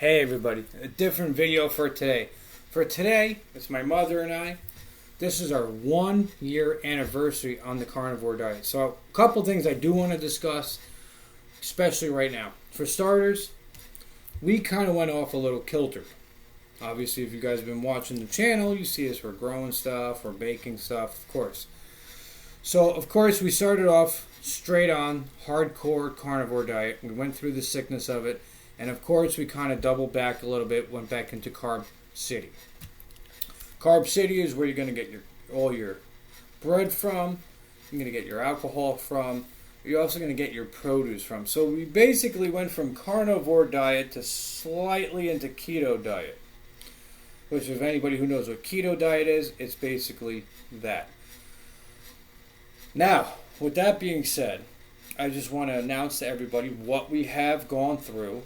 Hey everybody, a different video for today. For today, it's my mother and I. This is our 1 year anniversary on the carnivore diet. So a couple things I do want to discuss, especially right now. For starters, we kind of went off a little kilter. Obviously, if you guys have been watching the channel, you see us, we're growing stuff, we're baking stuff, of course. So, of course, we started off straight on hardcore carnivore diet. We went through the sickness of it. And of course, we kind of doubled back a little bit, went back into Carb City. Carb City is where you're going to get all your bread from. You're going to get your alcohol from. You're also going to get your produce from. So we basically went from carnivore diet to slightly into keto diet. Which, if anybody who knows what keto diet is, it's basically that. Now, with that being said, I just want to announce to everybody what we have gone through.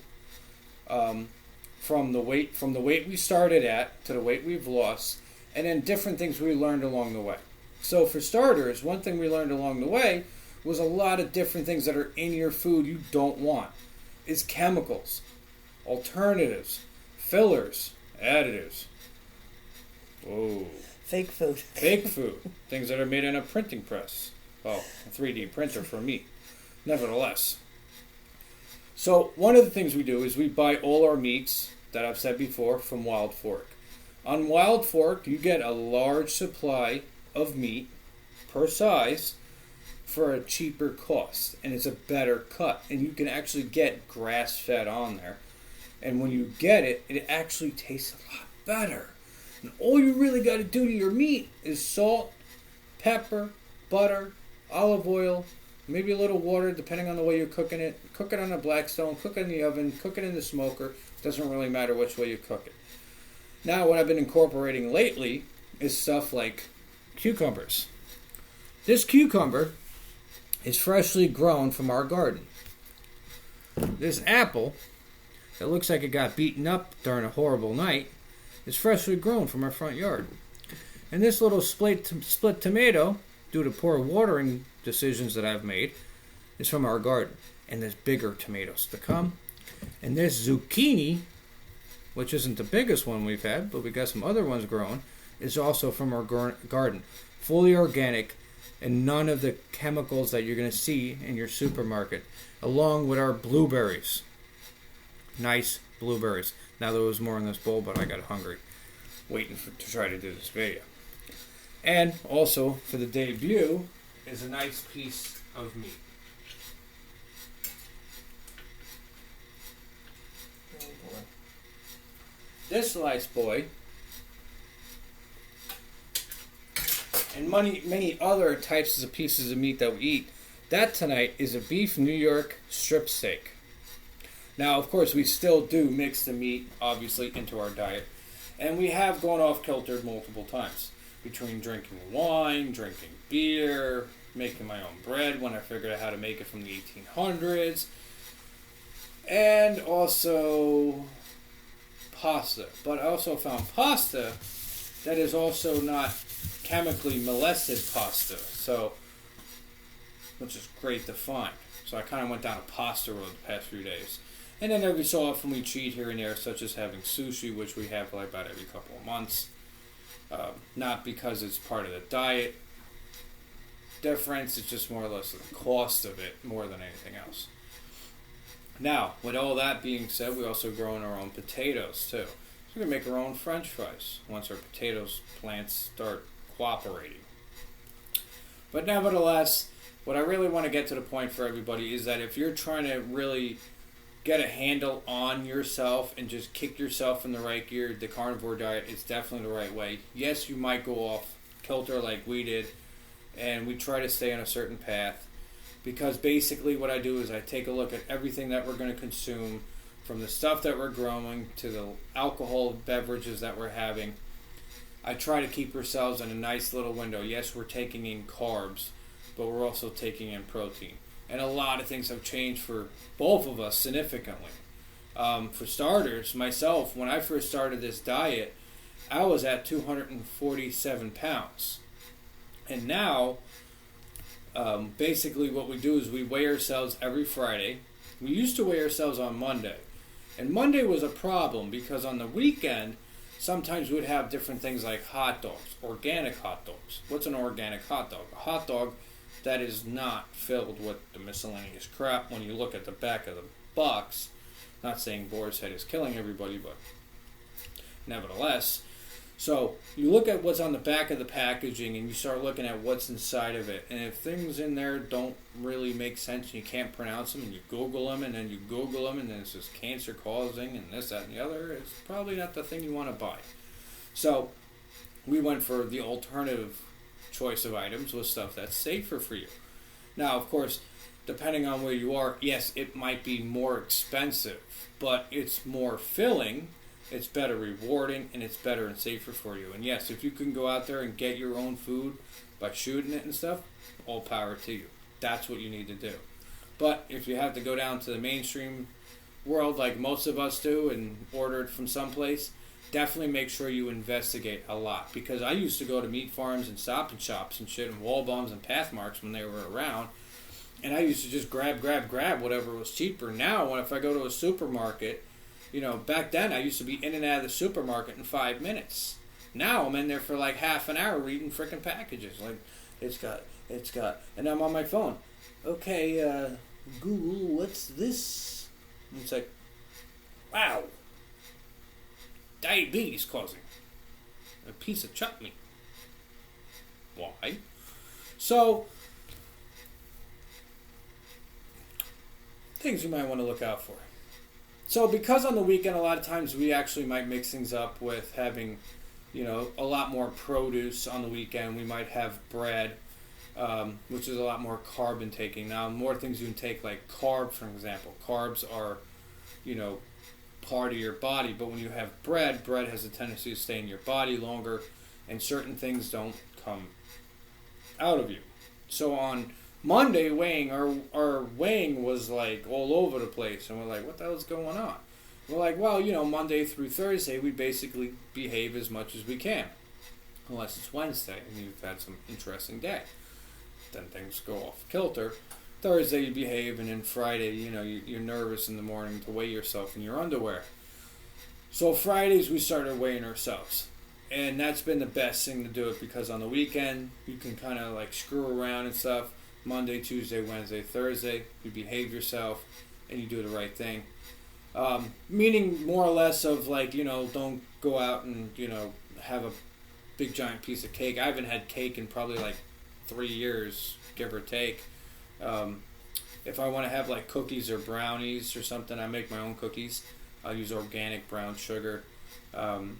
From the weight we started at to the weight we've lost, and then different things we learned along the way. So for starters, one thing we learned along the way was a lot of different things that are in your food you don't want. It's chemicals, alternatives, fillers, additives. Whoa. Fake food. Fake food. Things that are made in a printing press. Well, a 3D printer for me. Nevertheless. So one of the things we do is we buy all our meats, that I've said before, from Wild Fork. On Wild Fork, you get a large supply of meat per size for a cheaper cost. And it's a better cut. And you can actually get grass-fed on there. And when you get it, it actually tastes a lot better. And all you really got to do to your meat is salt, pepper, butter, olive oil, maybe a little water, depending on the way you're cooking it. Cook it on a Blackstone, cook it in the oven, cook it in the smoker. Doesn't really matter which way you cook it. Now, what I've been incorporating lately is stuff like cucumbers. This cucumber is freshly grown from our garden. This apple, that looks like it got beaten up during a horrible night, is freshly grown from our front yard. And this little split tomato, due to poor watering decisions that I've made, is from our garden. And there's bigger tomatoes to come. And this zucchini, which isn't the biggest one we've had, but we got some other ones growing, is also from our garden. Fully organic and none of the chemicals that you're going to see in your supermarket. Along with our blueberries. Nice blueberries. Now there was more in this bowl, but I got hungry waiting to try to do this video. And also, for the debut, is a nice piece of meat. This nice boy, and many other types of pieces of meat that we eat, that tonight is a beef New York strip steak. Now, of course, we still do mix the meat, obviously, into our diet. And we have gone off kilter multiple times. Between drinking wine, drinking beer, making my own bread when I figured out how to make it from the 1800s, and also pasta. But I also found pasta that is also not chemically molested pasta, so which is great to find. So I kind of went down a pasta road the past few days. And then every so often we cheat here and there, such as having sushi, which we have like about every couple of months. Not because it's part of the diet difference, it's just more or less the cost of it more than anything else. Now, with all that being said, we also grow our own potatoes too. So we're going to make our own french fries once our potatoes plants start cooperating. But nevertheless, what I really want to get to the point for everybody is that if you're trying to really get a handle on yourself and just kick yourself in the right gear, the carnivore diet is definitely the right way. Yes, you might go off kilter like we did, and we try to stay on a certain path, because basically what I do is I take a look at everything that we're going to consume, from the stuff that we're growing to the alcohol beverages that we're having. I try to keep ourselves in a nice little window. Yes, we're taking in carbs, but we're also taking in protein. And a lot of things have changed for both of us significantly. For starters, myself, when I first started this diet, I was at 247 pounds. And now, basically what we do is we weigh ourselves every Friday. We used to weigh ourselves on Monday. And Monday was a problem because on the weekend, sometimes we'd have different things like hot dogs, organic hot dogs. What's an organic hot dog? A hot dog that is not filled with the miscellaneous crap. When you look at the back of the box, not saying boar's head is killing everybody, but nevertheless. So you look at what's on the back of the packaging and you start looking at what's inside of it. And if things in there don't really make sense and you can't pronounce them and you Google them and then you Google them and then it says cancer causing and this, that, and the other, it's probably not the thing you want to buy. So we went for the alternative choice of items with stuff that's safer for you. Now, of course, depending on where you are, yes, it might be more expensive, but it's more filling. It's better rewarding, and it's better and safer for you. And yes, if you can go out there and get your own food by shooting it and stuff, all power to you. That's what you need to do. But if you have to go down to the mainstream world like most of us do and order it from someplace, definitely make sure you investigate a lot. Because I used to go to meat farms and Stop and Shops and shit and Wall Bums and Pathmarks when they were around, and I used to just grab whatever was cheaper. Now, if I go to a supermarket, back then I used to be in and out of the supermarket in 5 minutes. Now I'm in there for like half an hour reading freaking packages. Like, it's got, and I'm on my phone. Okay, Google, what's this? And it's like, wow, diabetes causing a piece of chutney. Why? So, things you might want to look out for. So because on the weekend a lot of times we actually might mix things up with having, a lot more produce on the weekend. We might have bread, which is a lot more carb intaking. Now, more things you can take like carb, for example. Carbs are, part of your body, but when you have bread has a tendency to stay in your body longer, and certain things don't come out of you. So on Monday weighing, our weighing was like all over the place, and we're like, what the hell is going on? We're like, well, Monday through Thursday we basically behave as much as we can, unless it's Wednesday and you've had some interesting day. Then things go off kilter. Thursday you behave, and then Friday, you're nervous in the morning to weigh yourself in your underwear. So Fridays we started weighing ourselves. And that's been the best thing to do it, because on the weekend you can kind of like screw around and stuff. Monday, Tuesday, Wednesday, Thursday, you behave yourself and you do the right thing. Meaning more or less of like, don't go out and, have a big giant piece of cake. I haven't had cake in probably like 3 years, give or take. If I want to have like cookies or brownies or something, I make my own cookies. I'll use organic brown sugar. And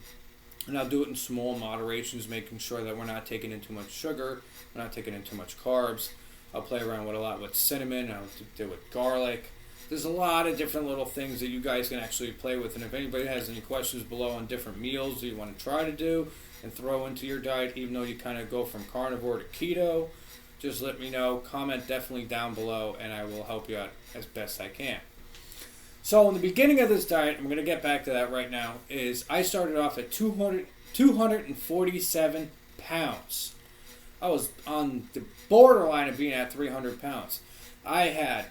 I'll do it in small moderations, making sure that we're not taking in too much sugar, we're not taking in too much carbs. I'll play around with a lot with cinnamon. I'll do it with garlic. There's a lot of different little things that you guys can actually play with. And if anybody has any questions below on different meals that you want to try to do and throw into your diet, even though you kind of go from carnivore to keto, just let me know. Comment definitely down below, and I will help you out as best I can. So in the beginning of this diet, I'm going to get back to that right now, is I started off at 247 pounds. I was on the borderline of being at 300 pounds. I had,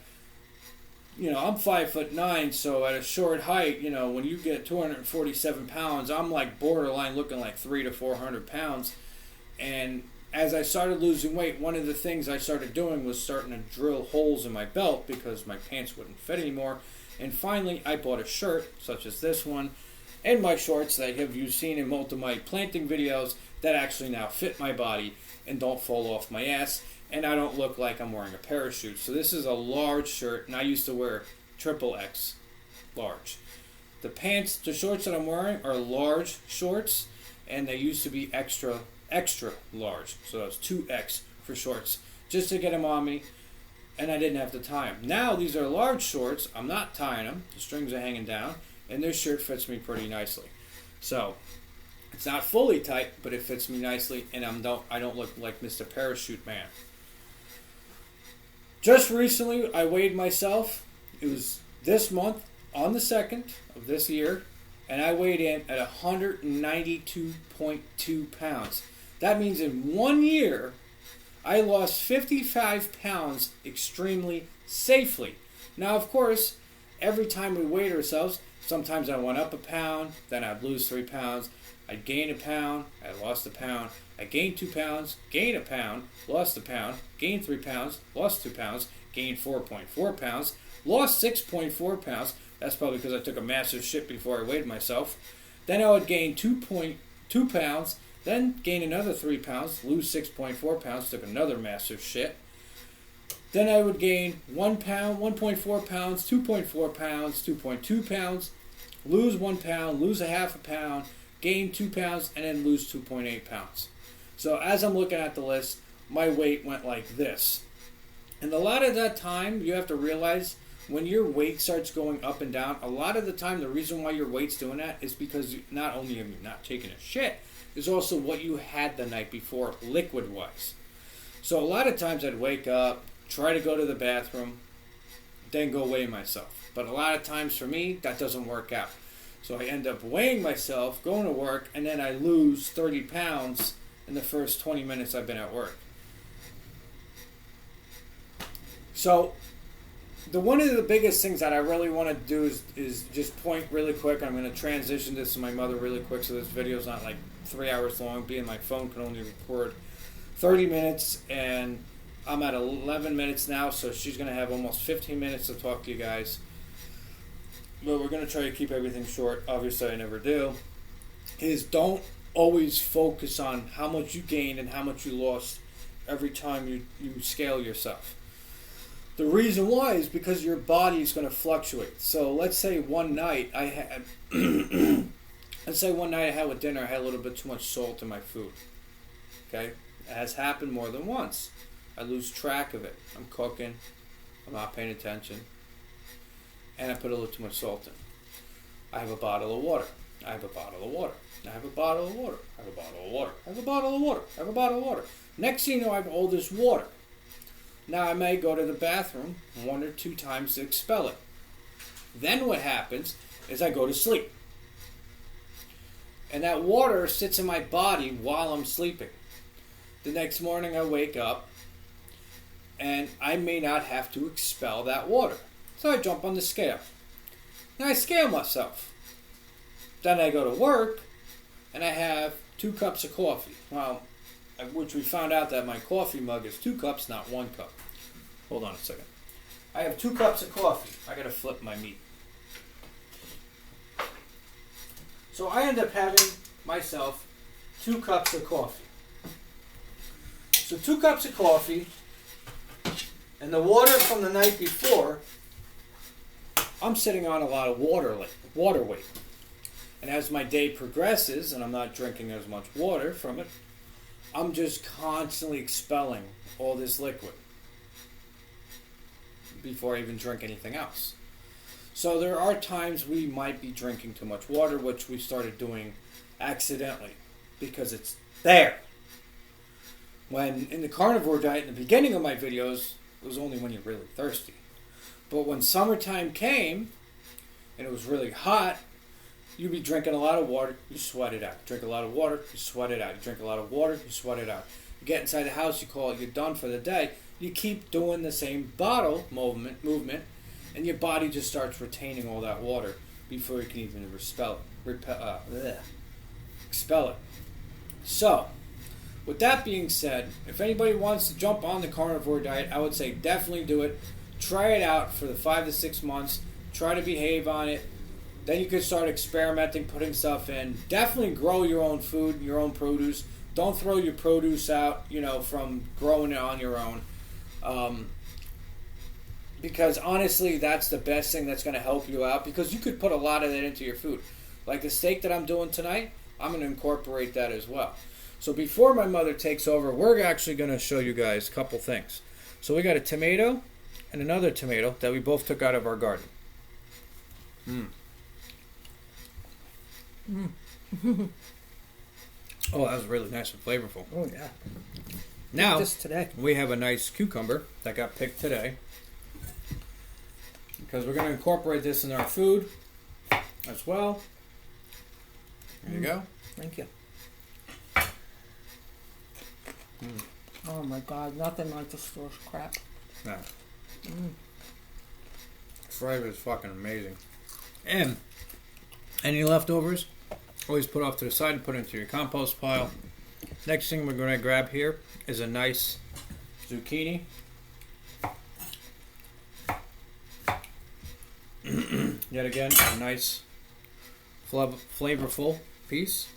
I'm 5'9", so at a short height, when you get 247 pounds, I'm like borderline looking like 300 to 400 pounds. And as I started losing weight, one of the things I started doing was starting to drill holes in my belt because my pants wouldn't fit anymore. And finally, I bought a shirt, such as this one, and my shorts that you've seen in most of my planting videos that actually now fit my body and don't fall off my ass, and I don't look like I'm wearing a parachute. So this is a large shirt, and I used to wear XXX large. The shorts that I'm wearing are large shorts, and they used to be extra large. So that was 2X for shorts, just to get them on me, and I didn't have to tie them. Now these are large shorts. I'm not tying them. The strings are hanging down, and this shirt fits me pretty nicely. So it's not fully tight, but it fits me nicely, and I don't look like Mr. Parachute Man. Just recently, I weighed myself. It was this month, on the 2nd of this year, and I weighed in at 192.2 pounds. That means in 1 year, I lost 55 pounds extremely safely. Now, of course, every time we weighed ourselves, Sometimes I went up a pound, then I'd lose 3 pounds. I'd gain a pound, I lost a pound. I gained 2 pounds, gained a pound, lost a pound, gained 3 pounds, lost 2 pounds, gained 4.4 pounds, lost 6.4 pounds. That's probably because I took a massive shit before I weighed myself. Then I would gain 2.2 pounds, then gain another 3 pounds, lose 6.4 pounds, took another massive shit. Then I would gain 1 pound, 1.4 pounds, 2.4 pounds, 2.2 pounds, lose 1 pound, lose a half a pound, gain 2 pounds, and then lose 2.8 pounds. So as I'm looking at the list, my weight went like this. And a lot of that time, you have to realize when your weight starts going up and down, a lot of the time the reason why your weight's doing that is because not only are you not taking a shit, is also what you had the night before, liquid-wise. So a lot of times I'd wake up, try to go to the bathroom, then go weigh myself. But a lot of times for me, that doesn't work out. So I end up weighing myself, going to work, and then I lose 30 pounds in the first 20 minutes I've been at work. So one of the biggest things that I really want to do is just point really quick. I'm going to transition this to my mother really quick so this video is not like 3 hours long, being my phone can only record 30 minutes, and I'm at 11 minutes now, so she's going to have almost 15 minutes to talk to you guys. But we're going to try to keep everything short. Obviously, I never do. Is don't always focus on how much you gained and how much you lost every time you scale yourself. The reason why is because your body is going to fluctuate. So let's say one night I had, with dinner, I had a little bit too much salt in my food. Okay? It has happened more than once. I lose track of it. I'm cooking. I'm not paying attention. And I put a little too much salt in. I have a bottle of water. I have a bottle of water. I have a bottle of water. I have a bottle of water. I have a bottle of water. I have a bottle of water. Next thing you know, I have all this water. Now I may go to the bathroom 1 or 2 times to expel it. Then what happens is I go to sleep. And that water sits in my body while I'm sleeping. The next morning I wake up and I may not have to expel that water. So I jump on the scale. Now I scale myself. Then I go to work and I have 2 cups of coffee. Well, which we found out that my coffee mug is 2 cups, not 1 cup. Hold on a second. I have 2 cups of coffee. I gotta flip my meat. So I end up having myself 2 cups of coffee. So 2 cups of coffee and the water from the night before, I'm sitting on a lot of water weight. And as my day progresses and I'm not drinking as much water from it, I'm just constantly expelling all this liquid before I even drink anything else. So there are times we might be drinking too much water, which we started doing accidentally because it's there. When in the carnivore diet, in the beginning of my videos, it was only when you're really thirsty. But when summertime came and it was really hot, you'd be drinking a lot of water, you sweat it out. Drink a lot of water, you sweat it out. You drink a lot of water, you sweat it out. You get inside the house, you call it, you're done for the day. You keep doing the same bottle movement, and your body just starts retaining all that water before you can even expel it. So, with that being said, if anybody wants to jump on the carnivore diet, I would say definitely do it. Try it out for the 5 to 6 months. Try to behave on it. Then you can start experimenting, putting stuff in. Definitely grow your own food, your own produce. Don't throw your produce out, from growing it on your own. Because honestly, that's the best thing that's going to help you out, because you could put a lot of that into your food. Like the steak that I'm doing tonight, I'm going to incorporate that as well. So before my mother takes over, we're actually going to show you guys a couple things. So we got a tomato and another tomato that we both took out of our garden. Oh, that was really nice and flavorful. Oh, yeah. Now, just today. We have a nice cucumber that got picked today, because we're going to incorporate this in our food as well. There you go. Thank you. Oh my God, nothing like the store's crap. Nah. Flavor is fucking amazing. And Any leftovers, always put off to the side and put into your compost pile. Next thing we're going to grab here is a nice zucchini. Yet again, a nice flavorful piece.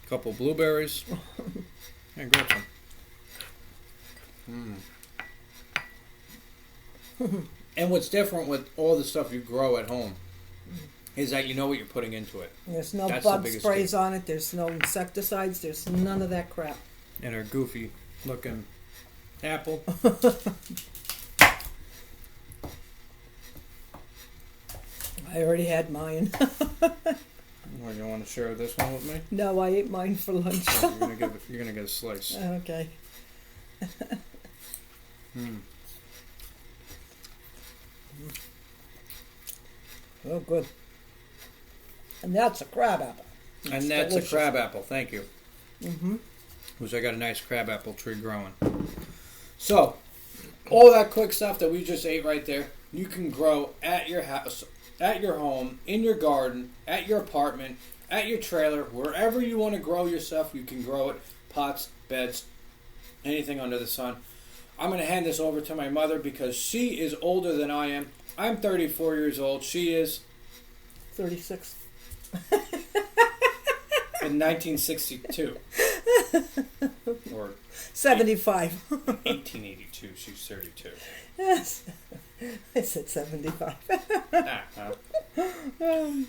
Couple blueberries. And grab some. And what's different with all the stuff you grow at home is that you know what you're putting into it. There's no That's bug the biggest sprays key. on it. There's no insecticides. There's none of that crap. And our goofy looking apple. I already had mine. Or you want to share this one with me? No, I ate mine for lunch. Oh, you're gonna get a slice. Okay. Oh, good. And that's a crab apple. And that's delicious. a crab apple. Thank you. Mm-hmm. Which I got a nice crab apple tree growing. So, all that quick stuff that we just ate right there, you can grow at your house, at your home, in your garden, at your apartment, at your trailer, wherever you want to grow your stuff, you can grow it. Pots, beds, anything under the sun. I'm going to hand this over to my mother because she is older than I am. I'm 34 years old. She is 36. in 1962. Or 75. 1882. She's 32. Yes. I said 75.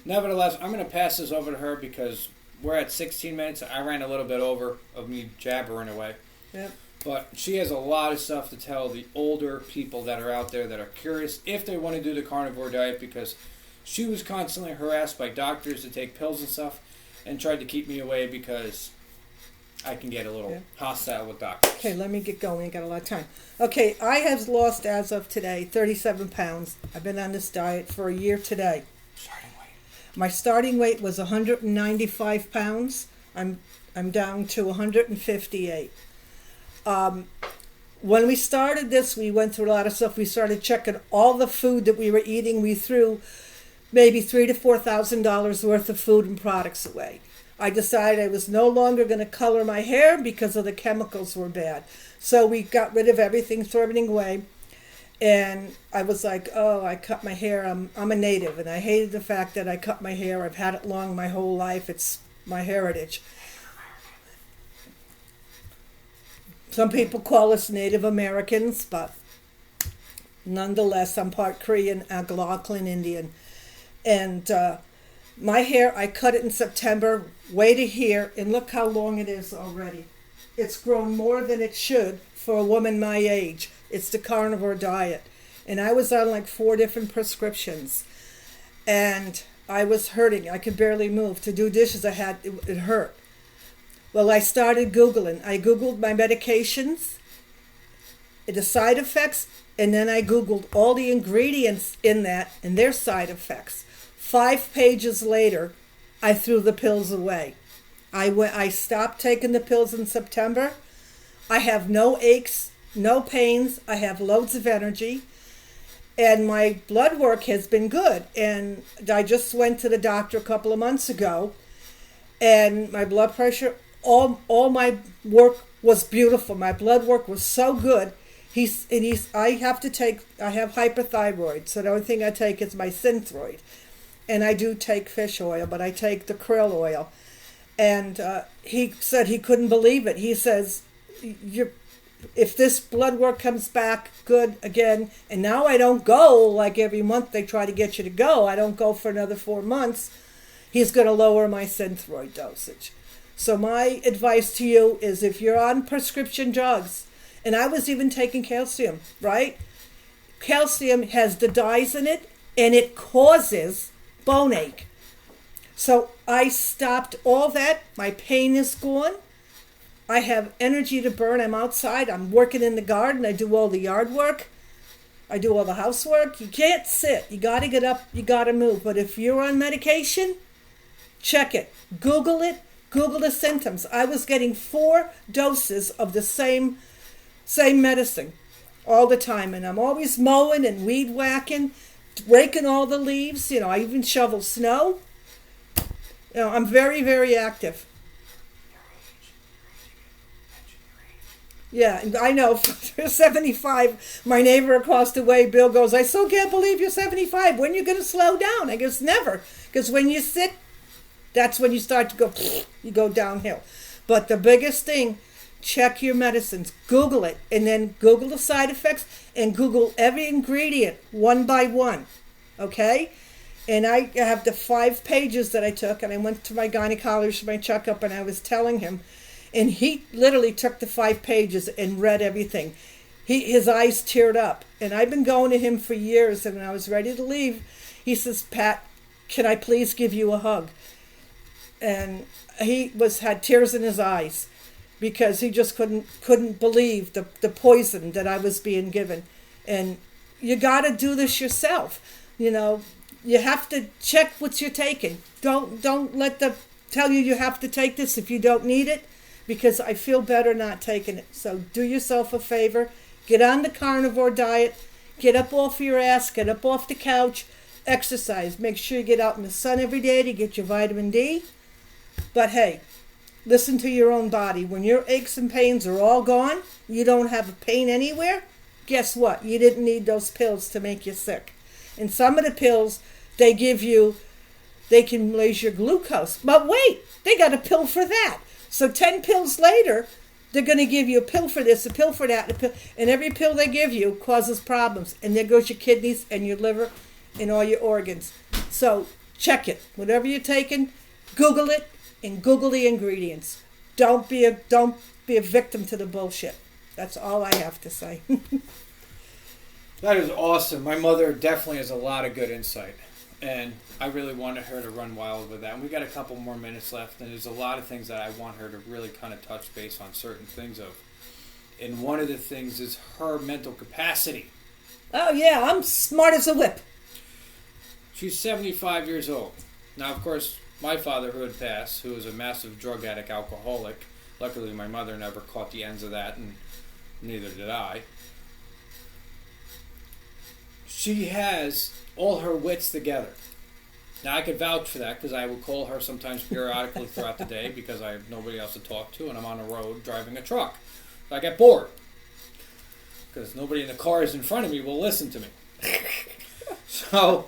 Nevertheless, I'm going to pass this over to her because we're at 16 minutes. I ran a little bit over of me jabbering away. Yep. But she has a lot of stuff to tell the older people that are out there that are curious if they want to do the carnivore diet, because she was constantly harassed by doctors to take pills and stuff and tried to keep me away because I can get a little hostile with doctors. Okay, let me get going. I got a lot of time. Okay, I have lost, as of today, 37 pounds. I've been on this diet for a year today. Starting weight. My starting weight was 195 pounds. I'm down to 158. When we started this, we went through a lot of stuff. We started checking all the food that we were eating. We threw maybe $3,000 to $4,000 worth of food and products away. I decided I was no longer going to color my hair because of the chemicals were bad. So we got rid of everything, threw everything away. And I was like, oh, I cut my hair. I'm a native, and I hated the fact that I cut my hair. I've had it long my whole life. It's my heritage. Some people call us Native Americans, but nonetheless, I'm part Korean, Algonquin Indian. And my hair, I cut it in September, way to here, and look how long it is already. It's grown more than it should for a woman my age. It's the carnivore diet. And I was on like 4 different prescriptions. And I was hurting. I could barely move. To do dishes, it hurt. Well, I started Googling. I Googled my medications, the side effects, and then I Googled all the ingredients in that and their side effects. 5 pages later, I threw the pills away. I stopped taking the pills in September. I have no aches, no pains. I have loads of energy. And my blood work has been good. And I just went to the doctor a couple of months ago. And my blood pressure, all my work was beautiful. My blood work was so good. I have hyperthyroid. So the only thing I take is my Synthroid. And I do take fish oil, but I take the krill oil. And he said he couldn't believe it. He says, if this blood work comes back good again, and now I don't go like every month they try to get you to go, I don't go for another 4 months, he's going to lower my Synthroid dosage. So my advice to you is if you're on prescription drugs, and I was even taking calcium, right? Calcium has the dyes in it, and it causes bone ache. So I stopped all that. My pain is gone. I have energy to burn. I'm outside. I'm working in the garden. I do all the yard work. I do all the housework. You can't sit. You got to get up. You got to move. But if you're on medication, check it. Google it. Google the symptoms. I was getting 4 doses of the same same medicine all the time. And I'm always mowing and weed whacking, raking all the leaves. You know, I even shovel snow. You know, I'm very, very active. Yeah, and I know. For 75, my neighbor across the way, Bill, goes, I still can't believe you're 75. When are you going to slow down? I guess never. Because when you sit, that's when you start to go, you go downhill. But the biggest thing, check your medicines. Google it. And then Google the side effects and Google every ingredient one by one. Okay? And I have the 5 pages that I took, and I went to my gynecologist for my checkup, and I was telling him, and he literally took the 5 pages and read everything. His eyes teared up. And I've been going to him for years, and when I was ready to leave, he says, Pat, can I please give you a hug? And he had tears in his eyes because he just couldn't believe the poison that I was being given. And you got to do this yourself. You know, you have to check what you're taking. Don't let them tell you have to take this if you don't need it, because I feel better not taking it. So do yourself a favor. Get on the carnivore diet. Get up off your ass. Get up off the couch. Exercise. Make sure you get out in the sun every day to get your vitamin D. But hey, listen to your own body. When your aches and pains are all gone, you don't have a pain anywhere, guess what? You didn't need those pills to make you sick. And some of the pills they give you, they can raise your glucose. But wait, they got a pill for that. So 10 pills later, they're going to give you a pill for this, a pill for that, and every pill they give you causes problems. And there goes your kidneys and your liver and all your organs. So check it. Whatever you're taking, Google it and Google the ingredients. Don't be a victim to the bullshit. That's all I have to say. That is awesome. My mother definitely has a lot of good insight. And I really wanted her to run wild with that. And we got a couple more minutes left, and there's a lot of things that I want her to really kind of touch base on certain things of. And one of the things is her mental capacity. Oh, yeah, I'm smart as a whip. She's 75 years old. Now, of course, my father, who had passed, who was a massive drug addict, alcoholic, luckily my mother never caught the ends of that, and neither did I. She has all her wits together. Now, I could vouch for that because I would call her sometimes periodically throughout the day because I have nobody else to talk to and I'm on the road driving a truck. So I get bored because nobody in the cars in front of me will listen to me. So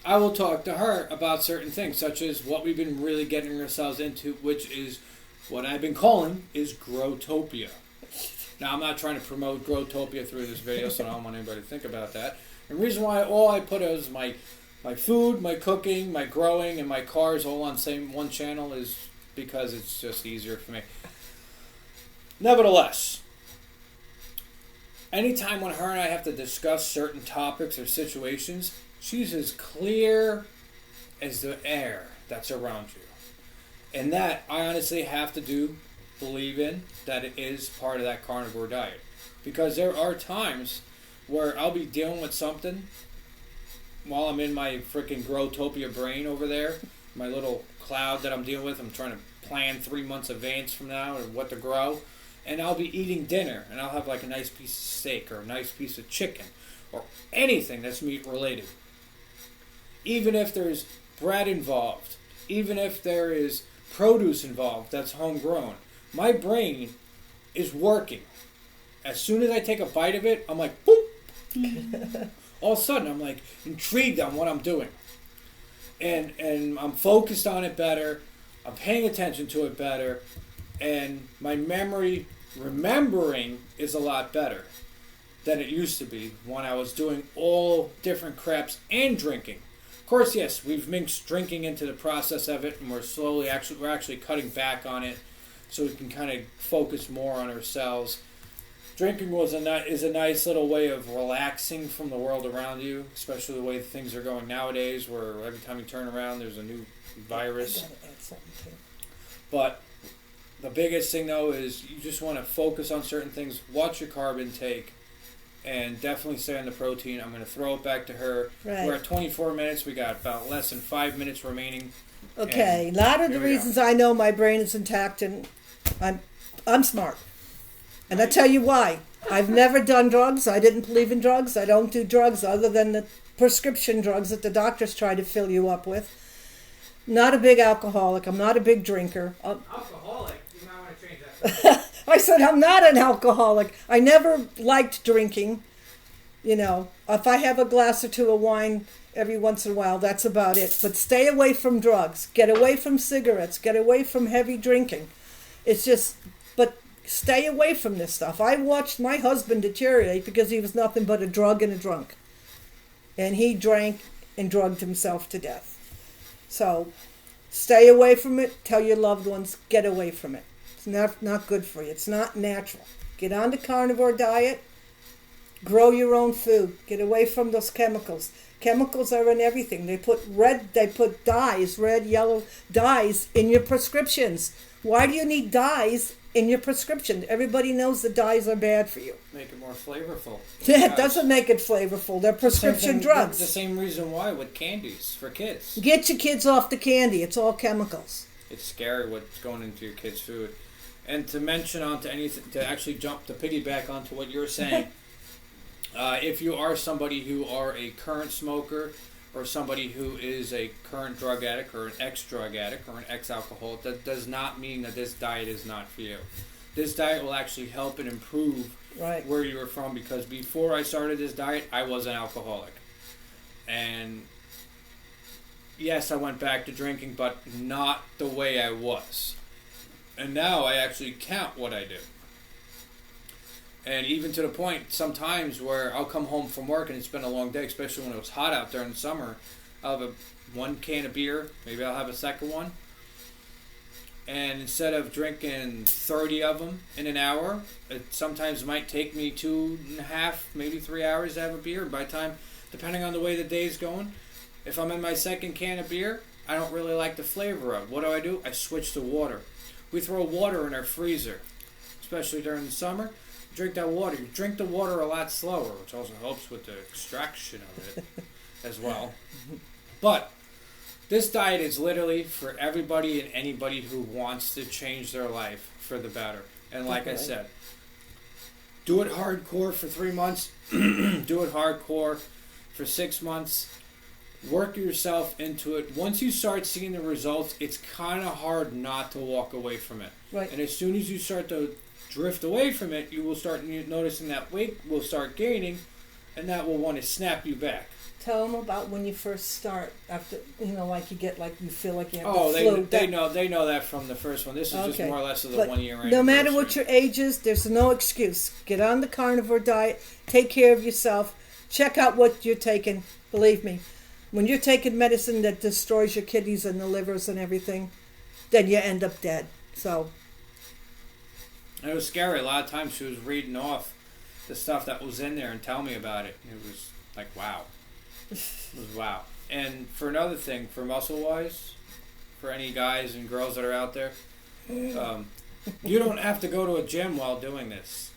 I will talk to her about certain things, such as what we've been really getting ourselves into, which is what I've been calling is Growtopia. Now, I'm not trying to promote Growtopia through this video, so I don't want anybody to think about that. The reason why all I put is my food, my cooking, my growing, and my cars all on one channel is because it's just easier for me. Nevertheless, anytime when her and I have to discuss certain topics or situations, she's as clear as the air that's around you. And that I honestly have to believe in that it is part of that carnivore diet. Because there are times where I'll be dealing with something while I'm in my freaking Growtopia brain over there, my little cloud that I'm dealing with. I'm trying to plan 3 months advance from now and what to grow. And I'll be eating dinner, and I'll have like a nice piece of steak or a nice piece of chicken or anything that's meat related. Even if there's bread involved, even if there is produce involved that's homegrown, my brain is working. As soon as I take a bite of it, I'm like, boop. All of a sudden, I'm like intrigued on what I'm doing. And I'm focused on it better. I'm paying attention to it better. And my remembering is a lot better than it used to be when I was doing all different craps and drinking. Of course, yes, we've mixed drinking into the process of it, and we're actually cutting back on it so we can kind of focus more on ourselves. Drinking is a nice little way of relaxing from the world around you, especially the way things are going nowadays, where every time you turn around, there's a new virus. I gotta add something too. But the biggest thing, though, is you just want to focus on certain things. Watch your carb intake, and definitely stay on the protein. I'm going to throw it back to her. Right. We're at 24 minutes. We got about less than 5 minutes remaining. Okay, And a lot of the here we reasons I know my brain is intact and I'm smart. And I tell you why. I've never done drugs. I didn't believe in drugs. I don't do drugs other than the prescription drugs that the doctors try to fill you up with. Not a big alcoholic. I'm not a big drinker. Alcoholic? You might want to change that. I said I'm not an alcoholic. I never liked drinking. You know, if I have a glass or two of wine every once in a while, that's about it. But stay away from drugs. Get away from cigarettes. Get away from heavy drinking. It's just, but stay away from this stuff. I watched my husband deteriorate because he was nothing but a drug and a drunk. And he drank and drugged himself to death. So stay away from it. Tell your loved ones, get away from it. It's not good for you. It's not natural. Get on the carnivore diet. Grow your own food. Get away from those chemicals. Chemicals are in everything. They put dyes, red, yellow dyes in your prescriptions. Why do you need dyes in your prescription? Everybody knows the dyes are bad for you. Make it more flavorful. It doesn't make it flavorful. They're prescription drugs. The same reason why with candies for kids. Get your kids off the candy. It's all chemicals. It's scary what's going into your kids' food. And to mention onto anything, to actually jump to piggyback onto what you're saying, if you are somebody who are a current smoker or somebody who is a current drug addict or an ex-drug addict or an ex-alcoholic, that does not mean that this diet is not for you. This diet will actually help and improve where you were from, because before I started this diet, I was an alcoholic. And yes, I went back to drinking, but not the way I was. And now I actually count what I do. And even to the point sometimes where I'll come home from work and it's been a long day, especially when it was hot out there in the summer. I'll have one can of beer, maybe I'll have a second one. And instead of drinking 30 of them in an hour, it sometimes might take me 2.5, maybe 3 hours to have a beer. And by the time, depending on the way the day's going, if I'm in my second can of beer, I don't really like the flavor of it. What do? I switch to water. We throw water in our freezer, especially during the summer. Drink that water. You drink the water a lot slower, which also helps with the extraction of it as well. But this diet is literally for everybody and anybody who wants to change their life for the better. And like I said, do it hardcore for 3 months. Do it hardcore for 6 months. Work yourself into it. Once you start seeing the results, it's kind of hard not to walk away from it. Right. And as soon as you start to drift away from it, you will start noticing that weight will start gaining, and that will want to snap you back. Tell them about when you first start. After, like you get you feel like you have the flu. They know that from the first one. This is just more or less of the 1 year anniversary. No matter what your age is, there's no excuse. Get on the carnivore diet. Take care of yourself. Check out what you're taking. Believe me, when you're taking medicine that destroys your kidneys and the livers and everything, then you end up dead. So. It was scary. A lot of times she was reading off the stuff that was in there and telling me about it. It was like, wow. It was wow. And for another thing, for muscle-wise, for any guys and girls that are out there, you don't have to go to a gym while doing this.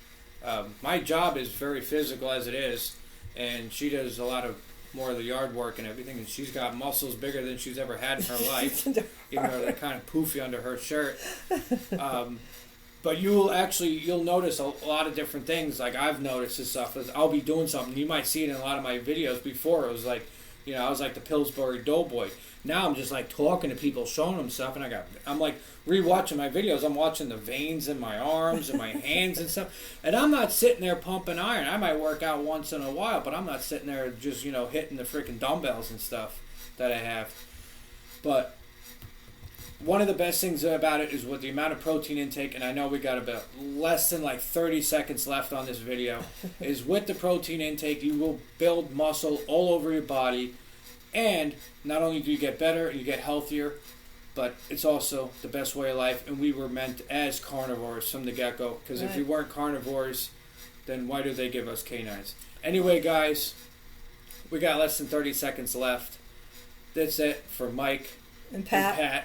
My job is very physical as it is, and she does a lot of more of the yard work and everything, and she's got muscles bigger than she's ever had in her life, even though they're kind of poofy under her shirt. But you'll notice a lot of different things. Like I've noticed this stuff. I'll be doing something. You might see it in a lot of my videos. Before it was like, I was like the Pillsbury Doughboy. Now I'm just like talking to people, showing them stuff, and I'm like rewatching my videos. I'm watching the veins in my arms and my hands and stuff. And I'm not sitting there pumping iron. I might work out once in a while, but I'm not sitting there just hitting the freaking dumbbells and stuff that I have. But one of the best things about it is with the amount of protein intake, and I know we got about less than 30 seconds left on this video, is with the protein intake, you will build muscle all over your body, and not only do you get better and you get healthier, but it's also the best way of life, and we were meant as carnivores from the get-go, because if we weren't carnivores, then why do they give us canines? Anyway, guys, we got less than 30 seconds left. That's it for Mike and Pat.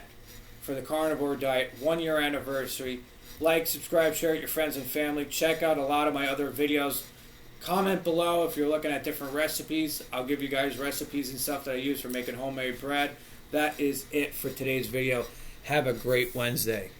For the Carnivore Diet 1 year anniversary. Like, subscribe, share it with your friends and family. Check out a lot of my other videos. Comment below if you're looking at different recipes. I'll give you guys recipes and stuff that I use for making homemade bread. That is it for today's video. Have a great Wednesday.